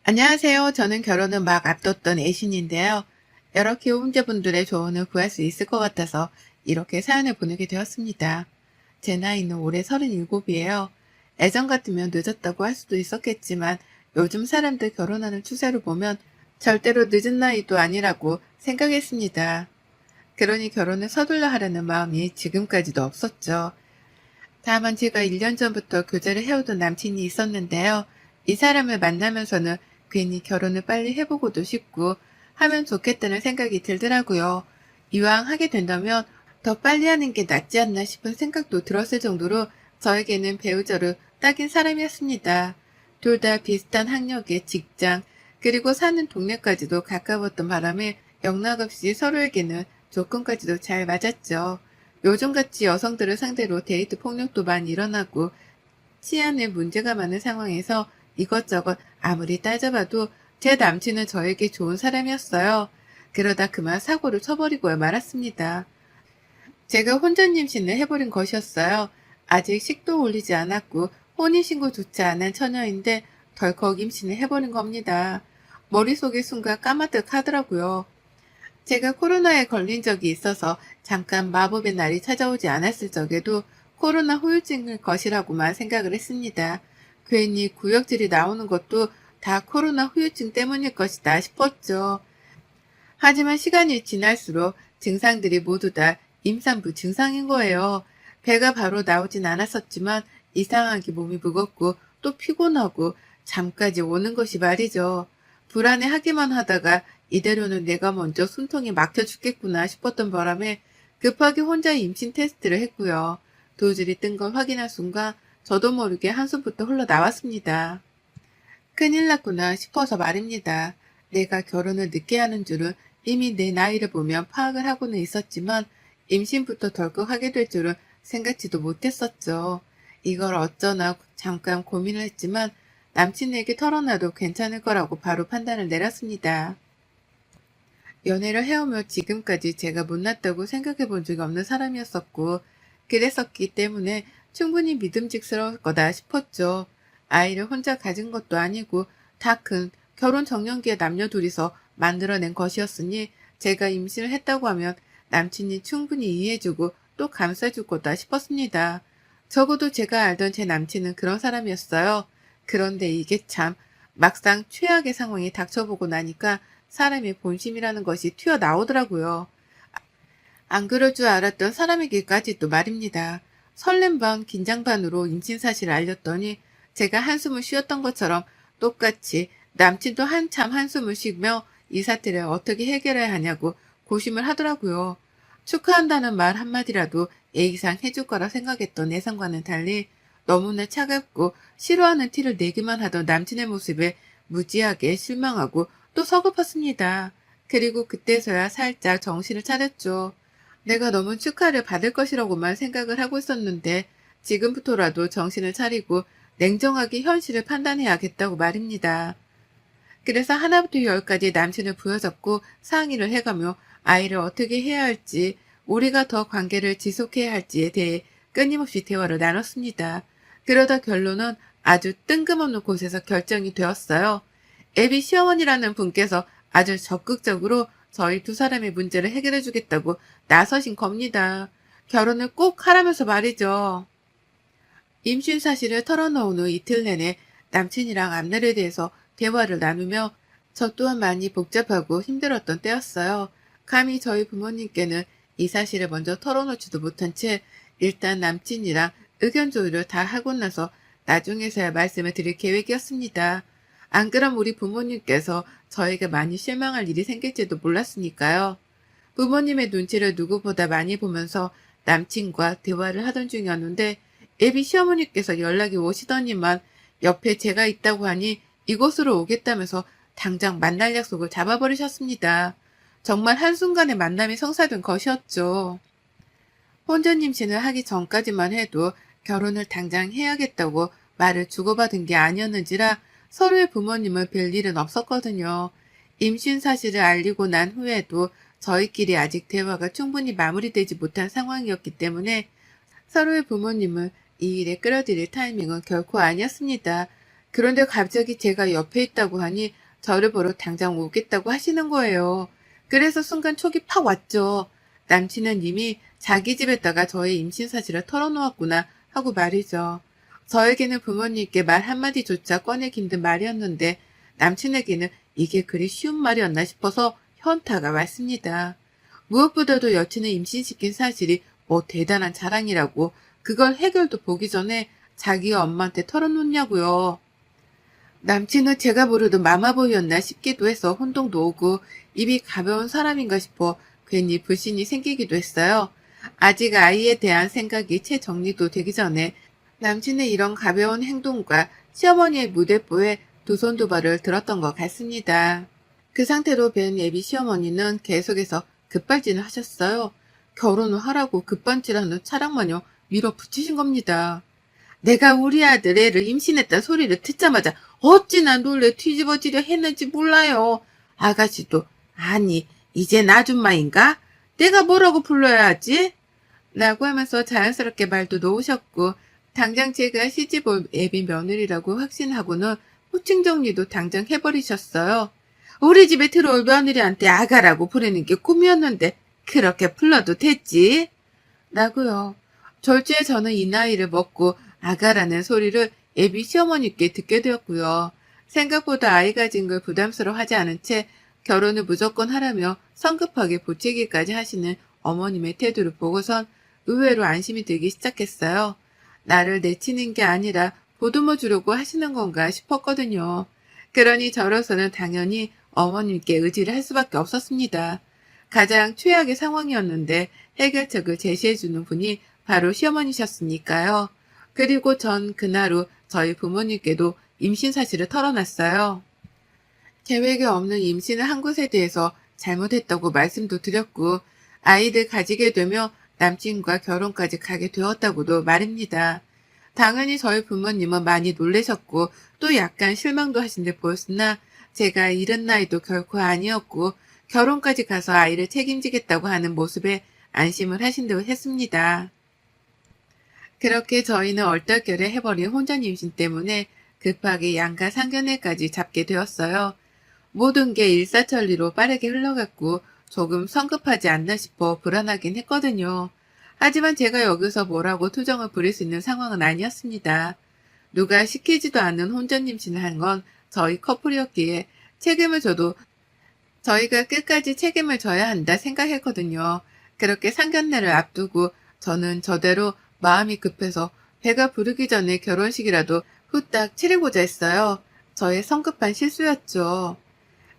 안녕하세요. 저는 결혼을 막 앞뒀던 애신인데요. 여러 기혼자분들의 조언을 구할 수 있을 것 같아서 이렇게 사연을 보내게 되었습니다. 제 나이는 올해 37이에요. 예전 같으면 늦었다고 할 수도 있었겠지만 요즘 사람들 결혼하는 추세를 보면 절대로 늦은 나이도 아니라고 생각했습니다. 그러니 결혼을 서둘러 하려는 마음이 지금까지도 없었죠. 다만 제가 1년 전부터 교제를 해오던 남친이 있었는데요. 이 사람을 만나면서는 괜히 결혼을 빨리 해보고도 싶고 하면 좋겠다는 생각이 들더라고요. 이왕 하게 된다면 더 빨리 하는 게 낫지 않나 싶은 생각도 들었을 정도로 저에게는 배우자로 딱인 사람이었습니다. 둘 다 비슷한 학력의 직장, 그리고 사는 동네까지도 가까웠던 바람에 영락없이 서로에게는 조건까지도 잘 맞았죠. 요즘같이 여성들을 상대로 데이트 폭력도 많이 일어나고 치안에 문제가 많은 상황에서 이것저것 아무리 따져봐도 제 남친은 저에게 좋은 사람이었어요. 그러다 그만 사고를 쳐버리고 말았습니다. 제가 혼전 임신을 해버린 것이었어요. 아직 식도 올리지 않았고 혼인신고조차 안 한 처녀인데 덜컥 임신을 해버린 겁니다. 머릿속이 순간 까마득 하더라고요. 제가 코로나에 걸린 적이 있어서 잠깐 마법의 날이 찾아오지 않았을 적에도 코로나 후유증일 것이라고만 생각을 했습니다. 괜히 구역질이 나오는 것도 다 코로나 후유증 때문일 것이다 싶었죠. 하지만 시간이 지날수록 증상들이 모두 다 임산부 증상인 거예요. 배가 바로 나오진 않았었지만 이상하게 몸이 무겁고 또 피곤하고 잠까지 오는 것이 말이죠. 불안해하기만 하다가 이대로는 내가 먼저 숨통이 막혀 죽겠구나 싶었던 바람에 급하게 혼자 임신 테스트를 했고요. 도질이 뜬 걸 확인한 순간 저도 모르게 한숨부터 흘러나왔습니다. 큰일 났구나 싶어서 말입니다. 내가 결혼을 늦게 하는 줄은 이미 내 나이를 보면 파악을 하고는 있었지만 임신부터 덜컥 하게 될 줄은 생각지도 못했었죠. 이걸 어쩌나 잠깐 고민을 했지만 남친에게 털어놔도 괜찮을 거라고 바로 판단을 내렸습니다. 연애를 해오며 지금까지 제가 못났다고 생각해 본 적이 없는 사람이었었고, 그랬었기 때문에 충분히 믿음직스러울 거다 싶었죠. 아이를 혼자 가진 것도 아니고 다 큰 결혼 정년기에 남녀 둘이서 만들어낸 것이었으니 제가 임신을 했다고 하면 남친이 충분히 이해해주고 또 감싸줄 거다 싶었습니다. 적어도 제가 알던 제 남친은 그런 사람이었어요. 그런데 이게 참 막상 최악의 상황이 닥쳐보고 나니까 사람의 본심이라는 것이 튀어나오더라고요. 안 그럴 줄 알았던 사람에게까지도 말입니다. 설렘 반 긴장 반으로 임신 사실을 알렸더니 제가 한숨을 쉬었던 것처럼 똑같이 남친도 한참 한숨을 쉬며 이 사태를 어떻게 해결해야 하냐고 고심을 하더라고요. 축하한다는 말 한마디라도 예의상 해줄 거라 생각했던 예상과는 달리 너무나 차갑고 싫어하는 티를 내기만 하던 남친의 모습에 무지하게 실망하고 또 서글펐습니다. 그리고 그때서야 살짝 정신을 차렸죠. 내가 너무 축하를 받을 것이라고만 생각을 하고 있었는데 지금부터라도 정신을 차리고 냉정하게 현실을 판단해야겠다고 말입니다. 그래서 하나부터 열까지 남친을 부여잡고 상의를 해가며 아이를 어떻게 해야 할지, 우리가 더 관계를 지속해야 할지에 대해 끊임없이 대화를 나눴습니다. 그러다 결론은 아주 뜬금없는 곳에서 결정이 되었어요. 애비 시어머니라는 분께서 아주 적극적으로 저희 두 사람의 문제를 해결해 주겠다고 나서신 겁니다. 결혼을 꼭 하라면서 말이죠. 임신 사실을 털어놓은 후 이틀 내내 남친이랑 앞날에 대해서 대화를 나누며 저 또한 많이 복잡하고 힘들었던 때였어요. 감히 저희 부모님께는 이 사실을 먼저 털어놓지도 못한 채 일단 남친이랑 의견 조율을 다 하고 나서 나중에서야 말씀을 드릴 계획이었습니다. 안 그럼 우리 부모님께서 저에게 많이 실망할 일이 생길지도 몰랐으니까요. 부모님의 눈치를 누구보다 많이 보면서 남친과 대화를 하던 중이었는데 예비 시어머니께서 연락이 오시더니만 옆에 제가 있다고 하니 이곳으로 오겠다면서 당장 만날 약속을 잡아버리셨습니다. 정말 한순간에 만남이 성사된 것이었죠. 혼전 임신을 하기 전까지만 해도 결혼을 당장 해야겠다고 말을 주고받은 게 아니었는지라 서로의 부모님을 뵐 일은 없었거든요. 임신 사실을 알리고 난 후에도 저희끼리 아직 대화가 충분히 마무리되지 못한 상황이었기 때문에 서로의 부모님을 이 일에 끌어들일 타이밍은 결코 아니었습니다. 그런데 갑자기 제가 옆에 있다고 하니 저를 보러 당장 오겠다고 하시는 거예요. 그래서 순간 촉이 팍 왔죠. 남친은 이미 자기 집에다가 저의 임신 사실을 털어놓았구나 하고 말이죠. 저에게는 부모님께 말 한마디조차 꺼내기 힘든 말이었는데 남친에게는 이게 그리 쉬운 말이었나 싶어서 현타가 왔습니다. 무엇보다도 여친을 임신시킨 사실이 뭐 대단한 자랑이라고 그걸 해결도 보기 전에 자기 엄마한테 털어놓냐고요. 남친은 제가 모르던 마마보이였나 싶기도 해서 혼동도 오고 입이 가벼운 사람인가 싶어 괜히 불신이 생기기도 했어요. 아직 아이에 대한 생각이 채 정리도 되기 전에 남친의 이런 가벼운 행동과 시어머니의 무대뽀에 두 손 두 발을 들었던 것 같습니다. 그 상태로 뵌 예비 시어머니는 계속해서 급발진을 하셨어요. 결혼을 하라고 급발진하는 차량마냥 밀어붙이신 겁니다. 내가 우리 아들 애를 임신했다 소리를 듣자마자 어찌나 놀래 뒤집어지려 했는지 몰라요. 아가씨도 아니 이젠 아줌마인가? 내가 뭐라고 불러야 하지? 라고 하면서 자연스럽게 말도 놓으셨고 당장 제가 시집올 애비 며느리라고 확신하고는 호칭 정리도 당장 해버리셨어요. 우리 집에 들어올 며느리한테 아가라고 부르는 게 꿈이었는데 그렇게 불러도 됐지? 라고요. 졸지에 저는 이 나이를 먹고 아가라는 소리를 애비 시어머니께 듣게 되었고요. 생각보다 아이 가진 걸 부담스러워하지 않은 채 결혼을 무조건 하라며 성급하게 보채기까지 하시는 어머님의 태도를 보고선 의외로 안심이 들기 시작했어요. 나를 내치는 게 아니라 보듬어 주려고 하시는 건가 싶었거든요. 그러니 저로서는 당연히 어머님께 의지를 할 수밖에 없었습니다. 가장 최악의 상황이었는데 해결책을 제시해주는 분이 바로 시어머니셨으니까요. 그리고 전 그날 후 저희 부모님께도 임신 사실을 털어놨어요. 계획에 없는 임신을 한 것에 대해서 잘못했다고 말씀도 드렸고 아이들 가지게 되며 남친과 결혼까지 가게 되었다고도 말입니다. 당연히 저희 부모님은 많이 놀라셨고 또 약간 실망도 하신 듯 보였으나 제가 이른 나이도 결코 아니었고 결혼까지 가서 아이를 책임지겠다고 하는 모습에 안심을 하신 듯 했습니다. 그렇게 저희는 얼떨결에 해버린 혼전 임신 때문에 급하게 양가 상견례까지 잡게 되었어요. 모든 게 일사천리로 빠르게 흘러갔고 조금 성급하지 않나 싶어 불안하긴 했거든요. 하지만 제가 여기서 뭐라고 투정을 부릴 수 있는 상황은 아니었습니다. 누가 시키지도 않은 혼전 임신을 한 건 저희 커플이었기에 책임을 져도 저희가 끝까지 책임을 져야 한다 생각했거든요. 그렇게 상견례를 앞두고 저는 저대로 마음이 급해서 배가 부르기 전에 결혼식이라도 후딱 치르고자 했어요. 저의 성급한 실수였죠.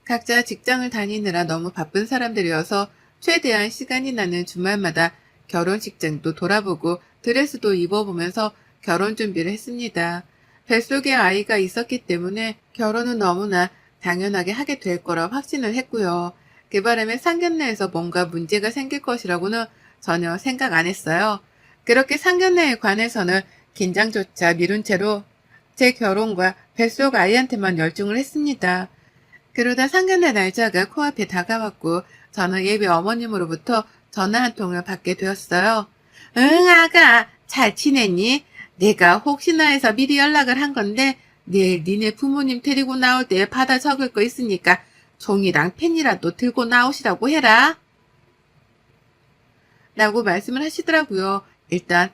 각자 직장을 다니느라 너무 바쁜 사람들이어서 최대한 시간이 나는 주말마다 결혼식장도 돌아보고 드레스도 입어보면서 결혼 준비를 했습니다. 뱃속에 아이가 있었기 때문에 결혼은 너무나 당연하게 하게 될 거라 확신을 했고요. 그 바람에 상견례에서 뭔가 문제가 생길 것이라고는 전혀 생각 안 했어요. 그렇게 상견례에 관해서는 긴장조차 미룬 채로 제 결혼과 뱃속 아이한테만 열중을 했습니다. 그러다 상견례 날짜가 코앞에 다가왔고 저는 예비 어머님으로부터 전화 한 통을 받게 되었어요. 응 아가 잘 지냈니? 내가 혹시나 해서 미리 연락을 한 건데 내일 니네 부모님 데리고 나올 때 받아 적을 거 있으니까 종이랑 펜이라도 들고 나오시라고 해라. 라고 말씀을 하시더라고요. 일단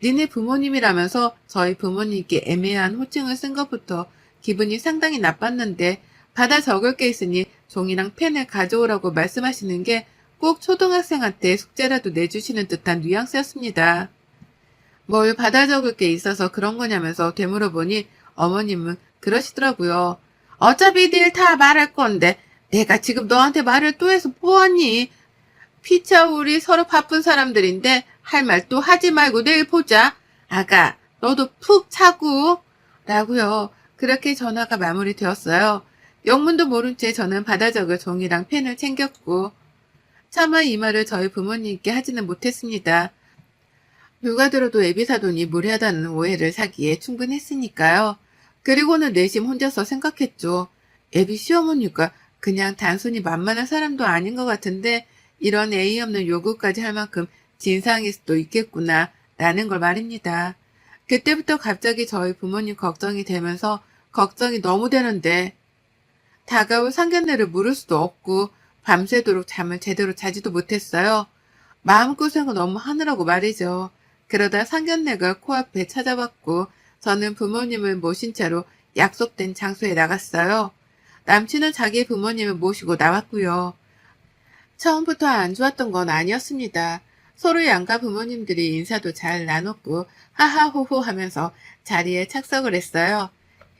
니네 부모님이라면서 저희 부모님께 애매한 호칭을 쓴 것부터 기분이 상당히 나빴는데 받아 적을 게 있으니 종이랑 펜을 가져오라고 말씀하시는 게 꼭 초등학생한테 숙제라도 내주시는 듯한 뉘앙스였습니다. 뭘 받아 적을 게 있어서 그런 거냐면서 되물어보니 어머님은 그러시더라고요. 어차피 늘 다 말할 건데 내가 지금 너한테 말을 또 해서 뭐하니? 피차 우리 서로 바쁜 사람들인데 할 말 또 하지 말고 내일 보자. 아가 너도 푹 자고. 라고요. 그렇게 전화가 마무리되었어요. 영문도 모른 채 저는 받아 적을 종이랑 펜을 챙겼고 차마 이 말을 저희 부모님께 하지는 못했습니다. 누가 들어도 애비사돈이 무례하다는 오해를 사기에 충분했으니까요. 그리고는 내심 혼자서 생각했죠. 애비 시어머니가 그냥 단순히 만만한 사람도 아닌 것 같은데 이런 예의 없는 요구까지 할 만큼 진상일 수도 있겠구나 라는 걸 말입니다. 그때부터 갑자기 저희 부모님 걱정이 되면서 걱정이 너무 되는데 다가올 상견례를 물을 수도 없고 밤새도록 잠을 제대로 자지도 못했어요. 마음고생을 너무 하느라고 말이죠. 그러다 상견례가 코앞에 찾아왔고 저는 부모님을 모신 채로 약속된 장소에 나갔어요. 남친은 자기 부모님을 모시고 나왔고요. 처음부터 안 좋았던 건 아니었습니다. 서로 양가 부모님들이 인사도 잘 나눴고 하하호호 하면서 자리에 착석을 했어요.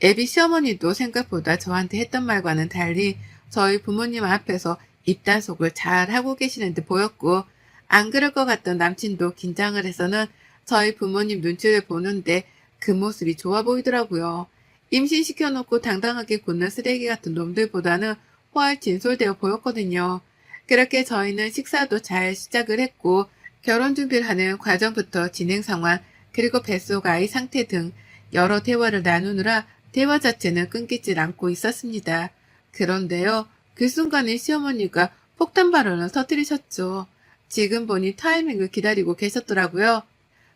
애비 시어머니도 생각보다 저한테 했던 말과는 달리 저희 부모님 앞에서 입단속을 잘 하고 계시는 듯 보였고 안 그럴 것 같던 남친도 긴장을 해서는 저희 부모님 눈치를 보는데 그 모습이 좋아 보이더라고요. 임신시켜놓고 당당하게 굳는 쓰레기 같은 놈들보다는 훨 진솔되어 보였거든요. 그렇게 저희는 식사도 잘 시작을 했고 결혼 준비를 하는 과정부터 진행 상황 그리고 뱃속 아이 상태 등 여러 대화를 나누느라 대화 자체는 끊기질 않고 있었습니다. 그런데요. 그 순간에 시어머니가 폭탄 발언을 터뜨리셨죠. 지금 보니 타이밍을 기다리고 계셨더라고요.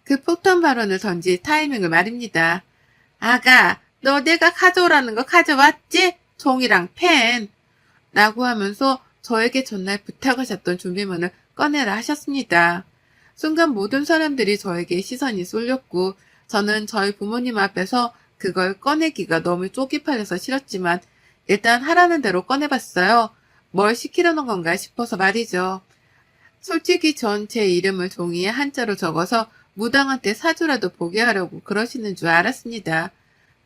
그 폭탄 발언을 던질 타이밍을 말입니다. 아가, 너 내가 가져오라는 거 가져왔지? 종이랑 펜. 라고 하면서 저에게 전날 부탁하셨던 준비물을 꺼내라 하셨습니다. 순간 모든 사람들이 저에게 시선이 쏠렸고 저는 저희 부모님 앞에서 그걸 꺼내기가 너무 쪽이 팔려서 싫었지만 일단 하라는 대로 꺼내봤어요. 뭘 시키려는 건가 싶어서 말이죠. 솔직히 전 제 이름을 종이에 한자로 적어서 무당한테 사주라도 보게 하려고 그러시는 줄 알았습니다.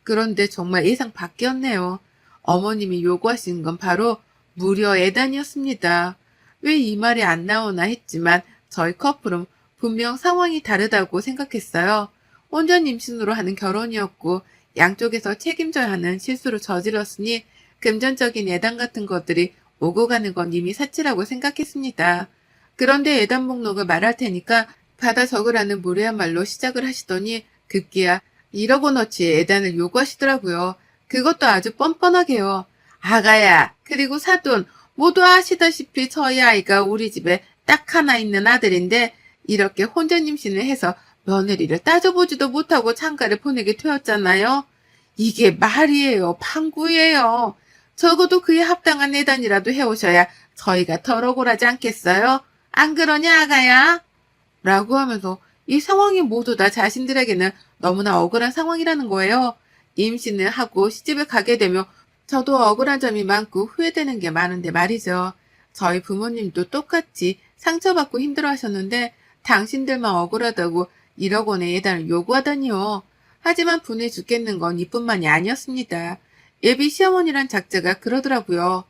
그런데 정말 예상 밖이었네요. 어머님이 요구하신 건 바로 무려 예단이었습니다. 왜 이 말이 안 나오나 했지만 저희 커플은 분명 상황이 다르다고 생각했어요. 혼전 임신으로 하는 결혼이었고 양쪽에서 책임져야 하는 실수를 저질렀으니 금전적인 예단 같은 것들이 오고 가는 건 이미 사치라고 생각했습니다. 그런데 예단 목록을 말할 테니까 받아 적으라는 무례한 말로 시작을 하시더니 급기야 1억 원어치의 예단을 요구하시더라고요. 그것도 아주 뻔뻔하게요. 아가야, 그리고 사돈, 모두 아시다시피 저희 아이가 우리 집에 딱 하나 있는 아들인데 이렇게 혼전 임신을 해서 며느리를 따져보지도 못하고 장가를 보내게 되었잖아요. 이게 말이에요. 방구예요. 적어도 그에 합당한 예단이라도 해오셔야 저희가 덜 억울하지 않겠어요? 안 그러냐, 아가야? 라고 하면서 이 상황이 모두 다 자신들에게는 너무나 억울한 상황이라는 거예요. 임신을 하고 시집을 가게 되면 저도 억울한 점이 많고 후회되는 게 많은데 말이죠. 저희 부모님도 똑같이 상처받고 힘들어하셨는데 당신들만 억울하다고 1억 원의 예단을 요구하다니요. 하지만 분해 죽겠는 건 이뿐만이 아니었습니다. 예비 시어머니란 작자가 그러더라고요.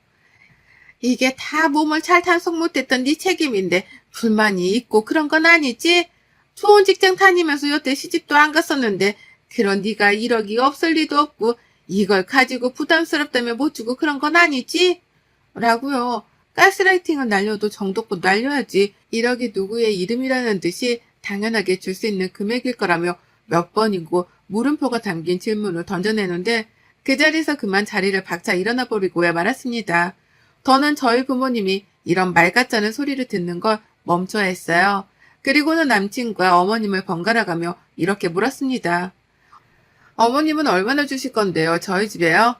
이게 다 몸을 잘 단속 못했던 네 책임인데 불만이 있고 그런 건 아니지? 좋은 직장 다니면서 여태 시집도 안 갔었는데 그런 네가 1억이 없을 리도 없고 이걸 가지고 부담스럽다며 못 주고 그런 건 아니지? 라고요. 가스라이팅은 날려도 정도껏 날려야지 1억이 누구의 이름이라는 듯이 당연하게 줄 수 있는 금액일 거라며 몇 번이고 물음표가 담긴 질문을 던져내는데 그 자리에서 그만 자리를 박차 일어나 버리고야 말았습니다. 저는 저희 부모님이 이런 말 같자는 소리를 듣는 걸 멈춰야 했어요. 그리고는 남친과 어머님을 번갈아가며 이렇게 물었습니다. 어머님은 얼마나 주실 건데요? 저희 집에요?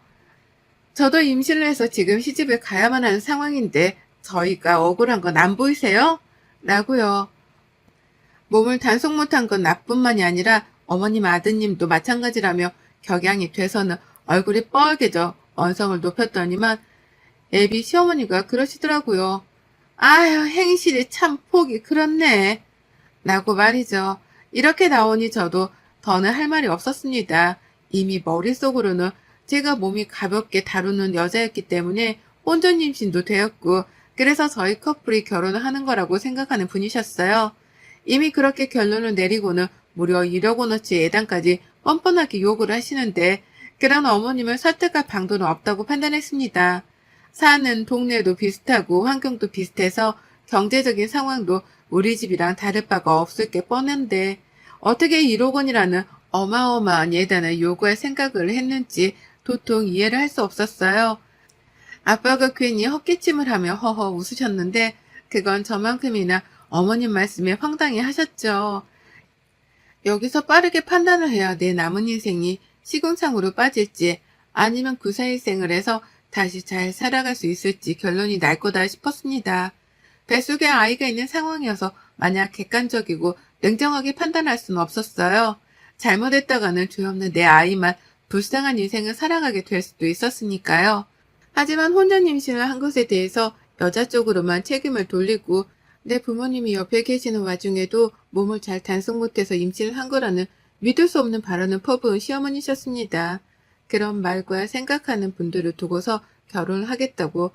저도 임신을 해서 지금 시집을 가야만 하는 상황인데 저희가 억울한 건 안 보이세요? 라고요. 몸을 단속 못한 건 나뿐만이 아니라 어머님 아드님도 마찬가지라며 격양이 돼서는 얼굴이 뻘개져 언성을 높였더니만 애비 시어머니가 그러시더라고요. 아휴, 행실이 참 폭이 그렇네. 라고 말이죠. 이렇게 나오니 저도 더는 할 말이 없었습니다. 이미 머릿속으로는 제가 몸이 가볍게 다루는 여자였기 때문에 혼전 임신도 되었고 그래서 저희 커플이 결혼을 하는 거라고 생각하는 분이셨어요. 이미 그렇게 결론을 내리고는 무려 1억 원어치 예단까지 뻔뻔하게 요구를 하시는데 그런 어머님을 설득할 방도는 없다고 판단했습니다. 사는 동네도 비슷하고 환경도 비슷해서 경제적인 상황도 우리 집이랑 다를 바가 없을 게 뻔한데 어떻게 1억 원이라는 어마어마한 예단을 요구할 생각을 했는지 도통 이해를 할 수 없었어요. 아빠가 괜히 헛기침을 하며 허허 웃으셨는데 그건 저만큼이나 어머님 말씀에 황당해 하셨죠. 여기서 빠르게 판단을 해야 내 남은 인생이 시궁창으로 빠질지 아니면 그 사이 생활에서 다시 잘 살아갈 수 있을지 결론이 날 거다 싶었습니다. 뱃속에 아이가 있는 상황이어서 마냥 객관적이고 냉정하게 판단할 수는 없었어요. 잘못했다가는 죄 없는 내 아이만 불쌍한 인생을 살아가게 될 수도 있었으니까요. 하지만 혼전 임신을 한 것에 대해서 여자 쪽으로만 책임을 돌리고 내 부모님이 옆에 계시는 와중에도 몸을 잘 단속 못해서 임신을 한 거라는 믿을 수 없는 발언을 퍼부은 시어머니셨습니다. 그런 말과 생각하는 분들을 두고서 결혼을 하겠다고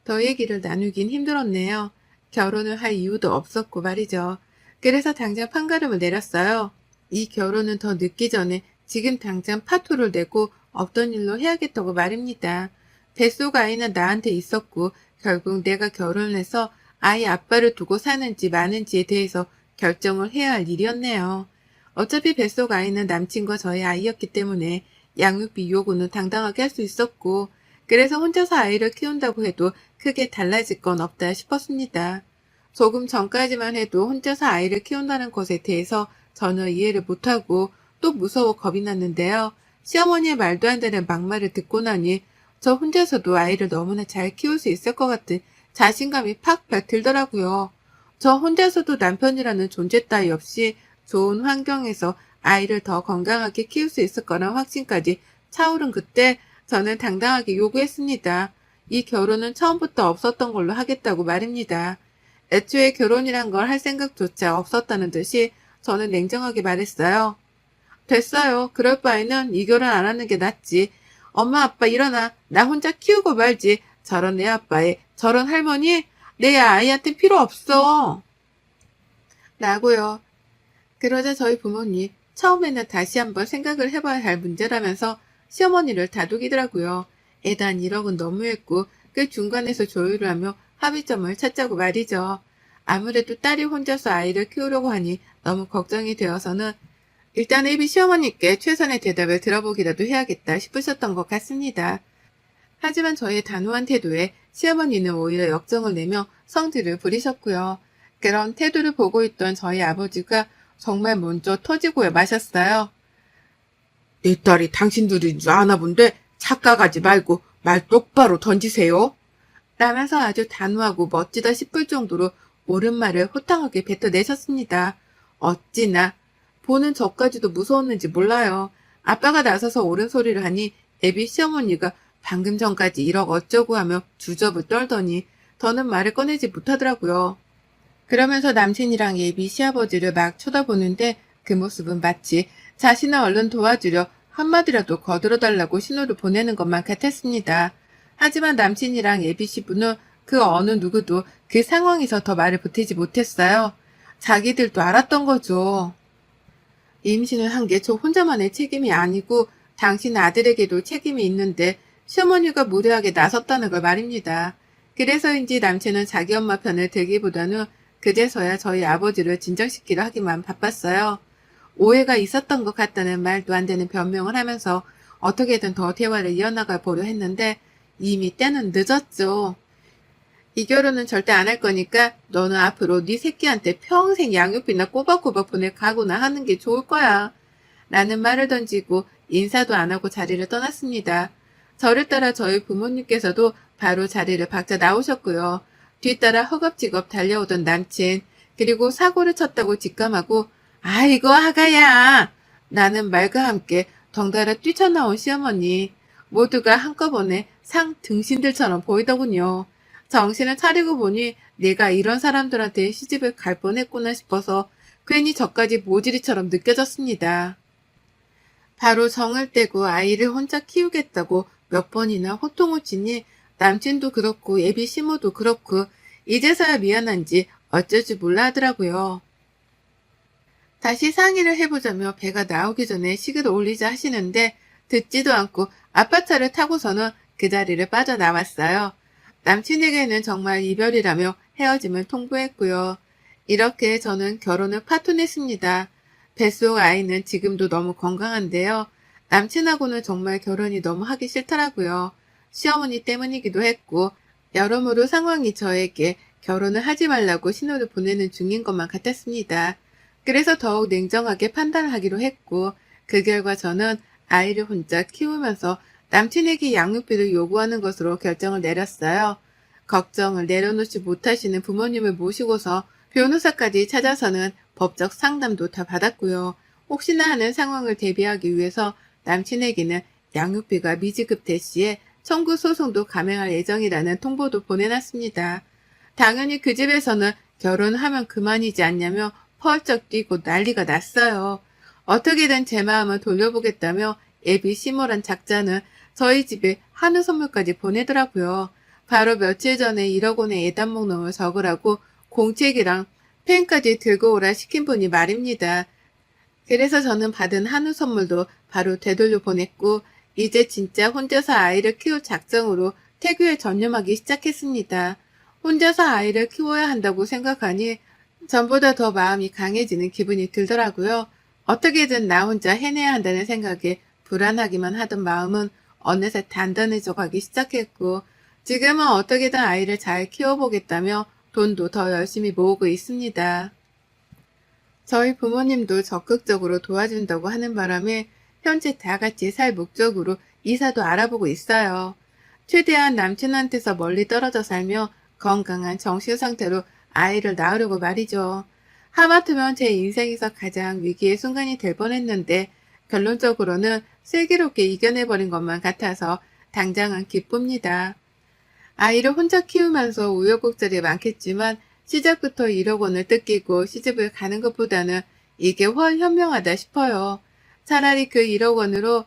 더 얘기를 나누긴 힘들었네요. 결혼을 할 이유도 없었고 말이죠. 그래서 당장 판가름을 내렸어요. 이 결혼은 더 늦기 전에 지금 당장 파토를 내고 없던 일로 해야겠다고 말입니다. 뱃속 아이는 나한테 있었고 결국 내가 결혼을 해서 아이 아빠를 두고 사는지 마는지에 대해서 결정을 해야 할 일이었네요. 어차피 뱃속 아이는 남친과 저의 아이였기 때문에 양육비 요구는 당당하게 할 수 있었고 그래서 혼자서 아이를 키운다고 해도 크게 달라질 건 없다 싶었습니다. 조금 전까지만 해도 혼자서 아이를 키운다는 것에 대해서 전혀 이해를 못하고 또 무서워 겁이 났는데요. 시어머니의 말도 안 되는 막말을 듣고 나니 저 혼자서도 아이를 너무나 잘 키울 수 있을 것 같은 자신감이 팍팍 들더라고요. 저 혼자서도 남편이라는 존재 따위 없이 좋은 환경에서 아이를 더 건강하게 키울 수 있을 거란 확신까지 차오른 그때 저는 당당하게 요구했습니다. 이 결혼은 처음부터 없었던 걸로 하겠다고 말입니다. 애초에 결혼이란 걸 할 생각조차 없었다는 듯이 저는 냉정하게 말했어요. 됐어요. 그럴 바에는 이 결혼 안 하는 게 낫지. 엄마 아빠 일어나. 나 혼자 키우고 말지. 저런 애 아빠에 저런 할머니 내 아이한테 필요 없어. 라고요. 그러자 저희 부모님 처음에는 다시 한번 생각을 해봐야 할 문제라면서 시어머니를 다독이더라고요. 애단 1억은 너무했고 그 중간에서 조율을 하며 합의점을 찾자고 말이죠. 아무래도 딸이 혼자서 아이를 키우려고 하니 너무 걱정이 되어서는 일단 애비 시어머니께 최선의 대답을 들어보기라도 해야겠다 싶으셨던 것 같습니다. 하지만 저의 단호한 태도에 시어머니는 오히려 역정을 내며 성질을 부리셨고요. 그런 태도를 보고 있던 저희 아버지가 정말 먼저 터지고야 마셨어요. 내 딸이 당신들인 줄 아나 본데 착각하지 말고 말 똑바로 던지세요. 라면서 아주 단호하고 멋지다 싶을 정도로 옳은 말을 호탕하게 뱉어내셨습니다. 어찌나 보는 저까지도 무서웠는지 몰라요. 아빠가 나서서 옳은 소리를 하니 애비 시어머니가 방금 전까지 1억 어쩌고 하며 주접을 떨더니 더는 말을 꺼내지 못하더라고요. 그러면서 남친이랑 예비 시아버지를 막 쳐다보는데 그 모습은 마치 자신을 얼른 도와주려 한마디라도 거들어달라고 신호를 보내는 것만 같았습니다. 하지만 남친이랑 예비 시부는 그 어느 누구도 그 상황에서 더 말을 보태지 못했어요. 자기들도 알았던 거죠. 임신을 한 게 저 혼자만의 책임이 아니고 당신 아들에게도 책임이 있는데 시어머니가 무례하게 나섰다는 걸 말입니다. 그래서인지 남친은 자기 엄마 편을 들기보다는 그제서야 저희 아버지를 진정시키려 하기만 바빴어요. 오해가 있었던 것 같다는 말도 안 되는 변명을 하면서 어떻게든 더 대화를 이어나가 보려 했는데 이미 때는 늦었죠. 이 결혼은 절대 안 할 거니까 너는 앞으로 네 새끼한테 평생 양육비나 꼬박꼬박 보낼 각오나 하는 게 좋을 거야. 라는 말을 던지고 인사도 안 하고 자리를 떠났습니다. 저를 따라 저희 부모님께서도 바로 자리를 박차 나오셨고요. 뒤따라 허겁지겁 달려오던 남친, 그리고 사고를 쳤다고 직감하고 아이고 아가야! 라는 말과 함께 덩달아 뛰쳐나온 시어머니, 모두가 한꺼번에 상 등신들처럼 보이더군요. 정신을 차리고 보니 내가 이런 사람들한테 시집을 갈 뻔했구나 싶어서 괜히 저까지 모질이처럼 느껴졌습니다. 바로 정을 떼고 아이를 혼자 키우겠다고 몇 번이나 호통을 치니 남친도 그렇고 예비 시모도 그렇고 이제서야 미안한지 어쩔 줄 몰라 하더라고요. 다시 상의를 해보자며 배가 나오기 전에 식을 올리자 하시는데 듣지도 않고 아빠 차를 타고서는 그 자리를 빠져나왔어요. 남친에게는 정말 이별이라며 헤어짐을 통보했고요. 이렇게 저는 결혼을 파토냈습니다. 뱃속 아이는 지금도 너무 건강한데요. 남친하고는 정말 결혼이 너무 하기 싫더라고요. 시어머니 때문이기도 했고 여러모로 상황이 저에게 결혼을 하지 말라고 신호를 보내는 중인 것만 같았습니다. 그래서 더욱 냉정하게 판단을 하기로 했고 그 결과 저는 아이를 혼자 키우면서 남친에게 양육비를 요구하는 것으로 결정을 내렸어요. 걱정을 내려놓지 못하시는 부모님을 모시고서 변호사까지 찾아서는 법적 상담도 다 받았고요. 혹시나 하는 상황을 대비하기 위해서 남친에게는 양육비가 미지급될 시에 청구 소송도 감행할 예정이라는 통보도 보내놨습니다. 당연히 그 집에서는 결혼하면 그만이지 않냐며 펄쩍 뛰고 난리가 났어요. 어떻게든 제 마음을 돌려보겠다며 애비 시모란 작자는 저희 집에 한우 선물까지 보내더라고요. 바로 며칠 전에 1억 원의 예단 목록을 적으라고 공책이랑 펜까지 들고 오라 시킨 분이 말입니다. 그래서 저는 받은 한우 선물도 바로 되돌려 보냈고 이제 진짜 혼자서 아이를 키울 작정으로 태교에 전념하기 시작했습니다. 혼자서 아이를 키워야 한다고 생각하니 전보다 더 마음이 강해지는 기분이 들더라고요. 어떻게든 나 혼자 해내야 한다는 생각에 불안하기만 하던 마음은 어느새 단단해져 가기 시작했고 지금은 어떻게든 아이를 잘 키워보겠다며 돈도 더 열심히 모으고 있습니다. 저희 부모님도 적극적으로 도와준다고 하는 바람에 현재 다 같이 살 목적으로 이사도 알아보고 있어요. 최대한 남친한테서 멀리 떨어져 살며 건강한 정신 상태로 아이를 낳으려고 말이죠. 하마터면 제 인생에서 가장 위기의 순간이 될 뻔했는데 결론적으로는 슬기롭게 이겨내버린 것만 같아서 당장은 기쁩니다. 아이를 혼자 키우면서 우여곡절이 많겠지만 시작부터 1억 원을 뜯기고 시집을 가는 것보다는 이게 훨 현명하다 싶어요. 차라리 그 1억 원으로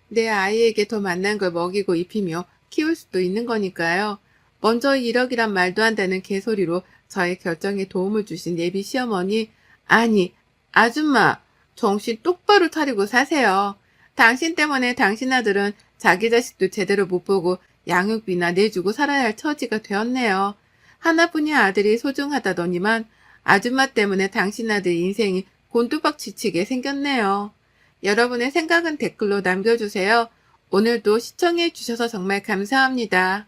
내 아이에게 더 맛난 걸 먹이고 입히며 키울 수도 있는 거니까요. 먼저 1억이란 말도 안 되는 개소리로 저의 결정에 도움을 주신 예비 시어머니, 아니, 아줌마, 정신 똑바로 차리고 사세요. 당신 때문에 당신 아들은 자기 자식도 제대로 못 보고 양육비나 내주고 살아야 할 처지가 되었네요. 하나뿐인 아들이 소중하다더니만 아줌마 때문에 당신 아들 인생이 곤두박 지치게 생겼네요. 여러분의 생각은 댓글로 남겨주세요. 오늘도 시청해 주셔서 정말 감사합니다.